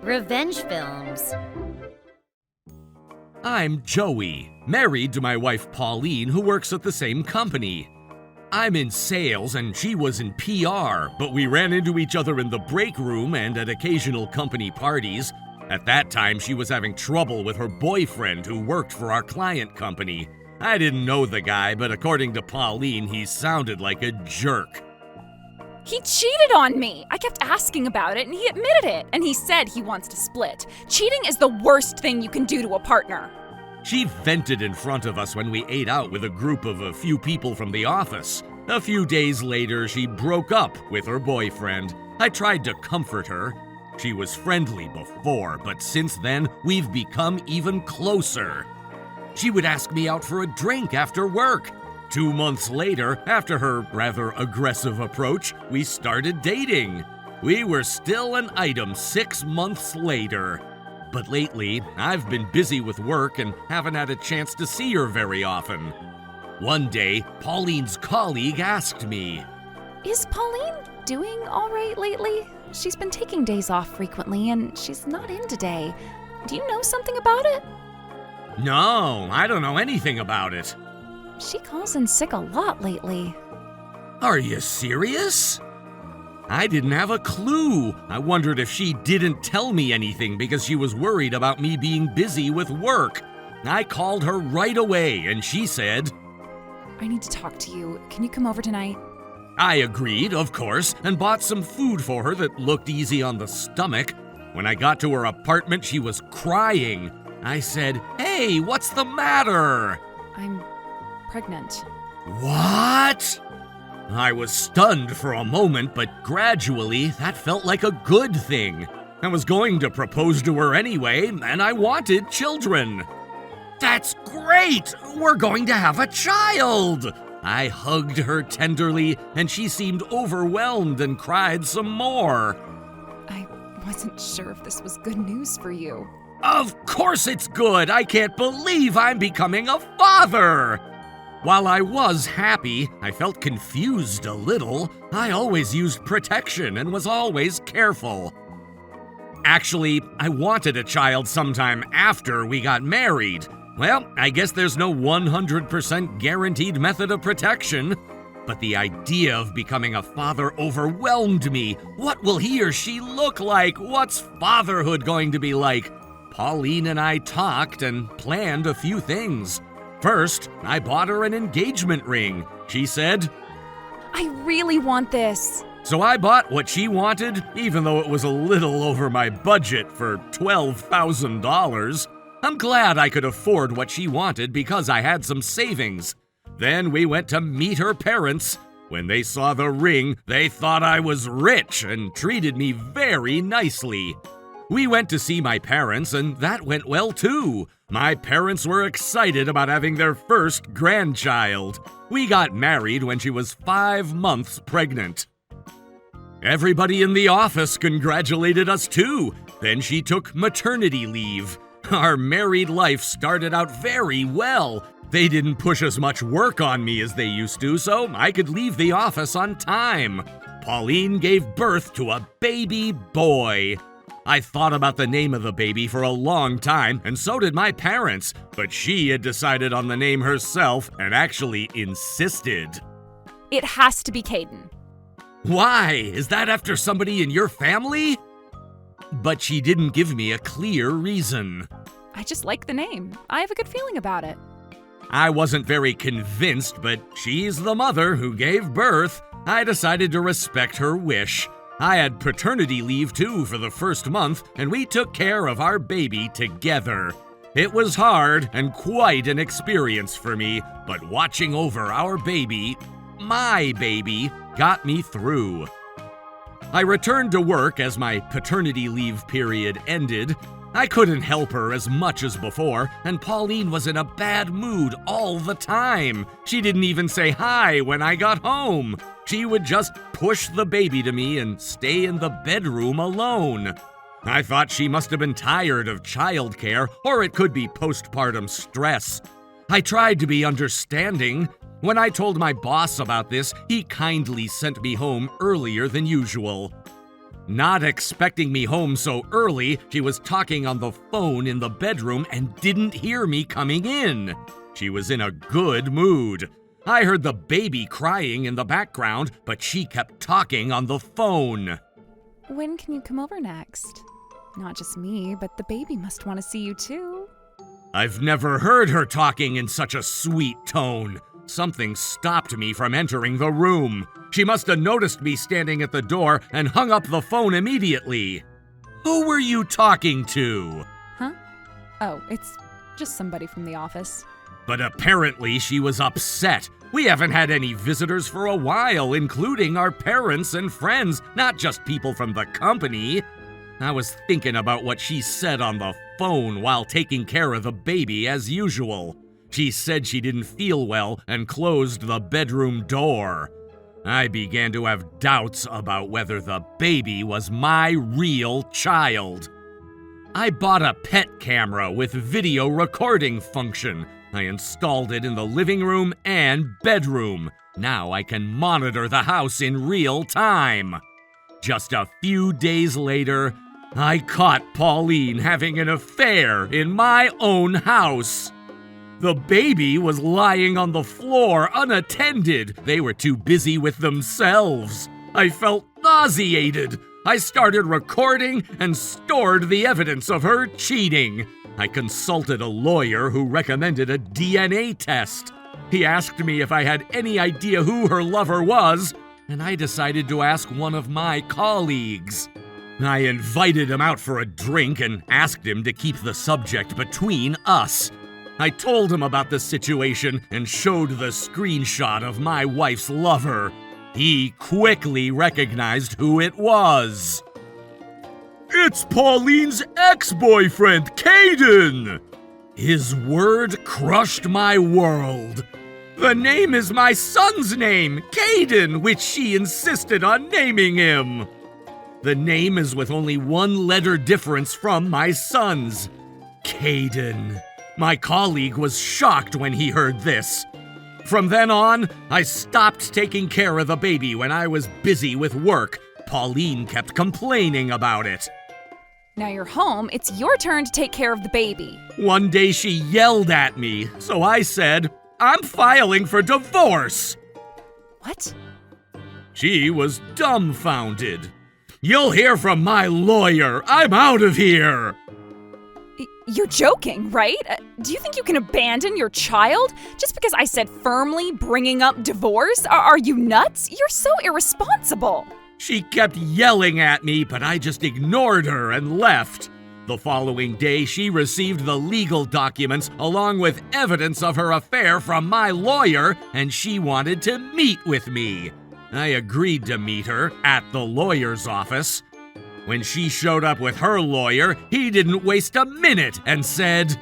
Revenge films. I'm Joey, married to my wife Pauline, who works at the same company. I'm in sales and she was in PR, but we ran into each other in the break room and at occasional company parties. At that time, she was having trouble with her boyfriend who worked for our client company. I didn't know the guy, but according to Pauline, he sounded like a jerk. He cheated on me! I kept asking about it and he admitted it, and he said he wants to split. Cheating is the worst thing you can do to a partner. She vented in front of us when we ate out with a group of a few people from the office. A few days later, she broke up with her boyfriend. I tried to comfort her. She was friendly before, but since then, we've become even closer. She would ask me out for a drink after work. 2 months later, after her rather aggressive approach, we started dating. We were still an item 6 months later. But lately, I've been busy with work and haven't had a chance to see her very often. One day, Pauline's colleague asked me, Is Pauline doing all right lately? She's been taking days off frequently and she's not in today. Do you know something about it? No, I don't know anything about it. She calls in sick a lot lately. Are you serious? I didn't have a clue. I wondered if she didn't tell me anything because she was worried about me being busy with work. I called her right away and she said, I need to talk to you. Can you come over tonight? I agreed, of course, and bought some food for her that looked easy on the stomach. When I got to her apartment, she was crying. I said, Hey, what's the matter? I'm pregnant. What? I was stunned for a moment, but gradually that felt like a good thing. I was going to propose to her anyway, and I wanted children. That's great! We're going to have a child! I hugged her tenderly, and she seemed overwhelmed and cried some more. I wasn't sure if this was good news for you. Of course it's good! I can't believe I'm becoming a father! While I was happy, I felt confused a little. I always used protection and was always careful. Actually, I wanted a child sometime after we got married. Well, I guess there's no 100% guaranteed method of protection. But the idea of becoming a father overwhelmed me. What will he or she look like? What's fatherhood going to be like? Pauline and I talked and planned a few things. First, I bought her an engagement ring. She said, I really want this. So I bought what she wanted, even though it was a little over my budget for $12,000. I'm glad I could afford what she wanted because I had some savings. Then we went to meet her parents. When they saw the ring, they thought I was rich and treated me very nicely. We went to see my parents, and that went well too. My parents were excited about having their first grandchild. We got married when she was 5 months pregnant. Everybody in the office congratulated us too. Then she took maternity leave. Our married life started out very well. They didn't push as much work on me as they used to, so I could leave the office on time. Pauline gave birth to a baby boy. I thought about the name of the baby for a long time, and so did my parents, but she had decided on the name herself and actually insisted. It has to be Caden. Why? Is that after somebody in your family? But she didn't give me a clear reason. I just like the name. I have a good feeling about it. I wasn't very convinced, but she's the mother who gave birth. I decided to respect her wish. I had paternity leave too for the first month, and we took care of our baby together. It was hard and quite an experience for me, but watching over our baby, my baby, got me through. I returned to work as my paternity leave period ended. I couldn't help her as much as before, and Pauline was in a bad mood all the time. She didn't even say hi when I got home. She would just push the baby to me and stay in the bedroom alone. I thought she must have been tired of childcare, or it could be postpartum stress. I tried to be understanding. When I told my boss about this, he kindly sent me home earlier than usual. Not expecting me home so early, she was talking on the phone in the bedroom and didn't hear me coming in. She was in a good mood. I heard the baby crying in the background, but she kept talking on the phone. When can you come over next? Not just me, but the baby must want to see you too. I've never heard her talking in such a sweet tone. Something stopped me from entering the room. She must have noticed me standing at the door and hung up the phone immediately. Who were you talking to? Huh? Oh, it's just somebody from the office. But apparently she was upset. We haven't had any visitors for a while, including our parents and friends, not just people from the company. I was thinking about what she said on the phone while taking care of the baby as usual. She said she didn't feel well and closed the bedroom door. I began to have doubts about whether the baby was my real child. I bought a pet camera with video recording function. I installed it in the living room and bedroom. Now I can monitor the house in real time. Just a few days later, I caught Pauline having an affair in my own house. The baby was lying on the floor unattended. They were too busy with themselves. I felt nauseated. I started recording and stored the evidence of her cheating. I consulted a lawyer who recommended a DNA test. He asked me if I had any idea who her lover was, and I decided to ask one of my colleagues. I invited him out for a drink and asked him to keep the subject between us. I told him about the situation and showed the screenshot of my wife's lover. He quickly recognized who it was. It's Pauline's ex-boyfriend, Caden! His word crushed my world. The name is my son's name, Caden, which she insisted on naming him. The name is with only one letter difference from my son's. Caden. My colleague was shocked when he heard this. From then on, I stopped taking care of the baby when I was busy with work. Pauline kept complaining about it. Now you're home, it's your turn to take care of the baby. One day she yelled at me, so I said, "I'm filing for divorce." What? She was dumbfounded. "You'll hear from my lawyer. I'm out of here." You're joking, right? Do you think you can abandon your child just because I said firmly bringing up divorce? Are you nuts? You're so irresponsible. She kept yelling at me, but I just ignored her and left. The following day, she received the legal documents along with evidence of her affair from my lawyer, and she wanted to meet with me. I agreed to meet her at the lawyer's office. When she showed up with her lawyer, he didn't waste a minute and said,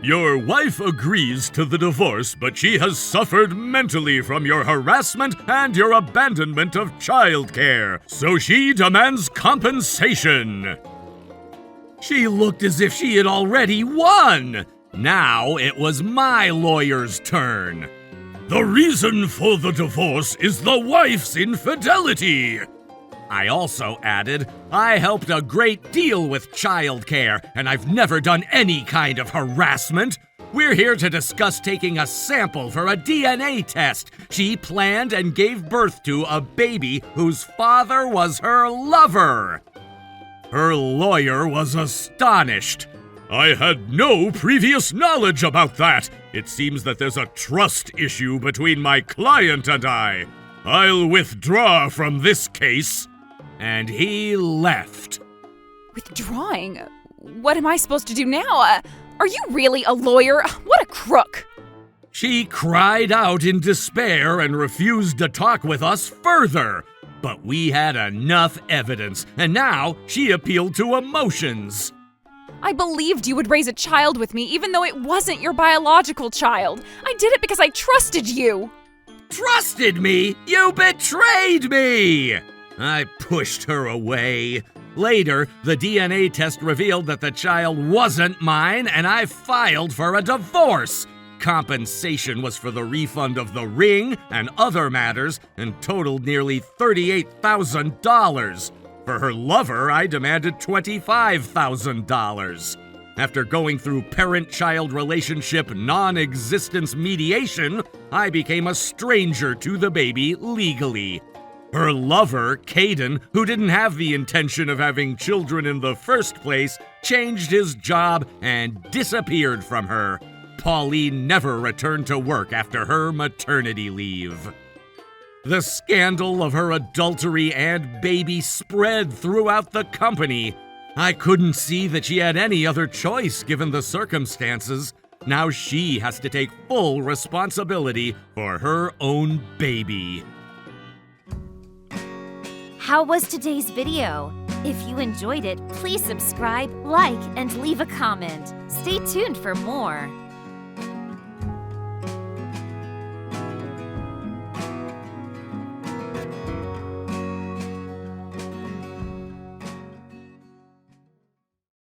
"Your wife agrees to the divorce, but she has suffered mentally from your harassment and your abandonment of childcare, so she demands compensation." She looked as if she had already won. Now it was my lawyer's turn. "The reason for the divorce is the wife's infidelity." I also added, "I helped a great deal with childcare, and I've never done any kind of harassment. We're here to discuss taking a sample for a DNA test. She planned and gave birth to a baby whose father was her lover." Her lawyer was astonished. "I had no previous knowledge about that. It seems that there's a trust issue between my client and I. I'll withdraw from this case." And he left. Withdrawing? What am I supposed to do now? Are you really a lawyer? What a crook! She cried out in despair and refused to talk with us further. But we had enough evidence, and now she appealed to emotions. I believed you would raise a child with me, even though it wasn't your biological child. I did it because I trusted you. Trusted me? You betrayed me! I pushed her away. Later, the DNA test revealed that the child wasn't mine, and I filed for a divorce. compensation was for the refund of the ring and other matters and totaled nearly $38,000. For her lover, I demanded $25,000. After going through parent-child relationship non-existence mediation, I became a stranger to the baby legally. Her lover, Caden, who didn't have the intention of having children in the first place, changed his job and disappeared from her. Pauline never returned to work after her maternity leave. The scandal of her adultery and baby spread throughout the company. I couldn't see that she had any other choice given the circumstances. Now she has to take full responsibility for her own baby. How was today's video? If you enjoyed it, please subscribe, like, and leave a comment. Stay tuned for more.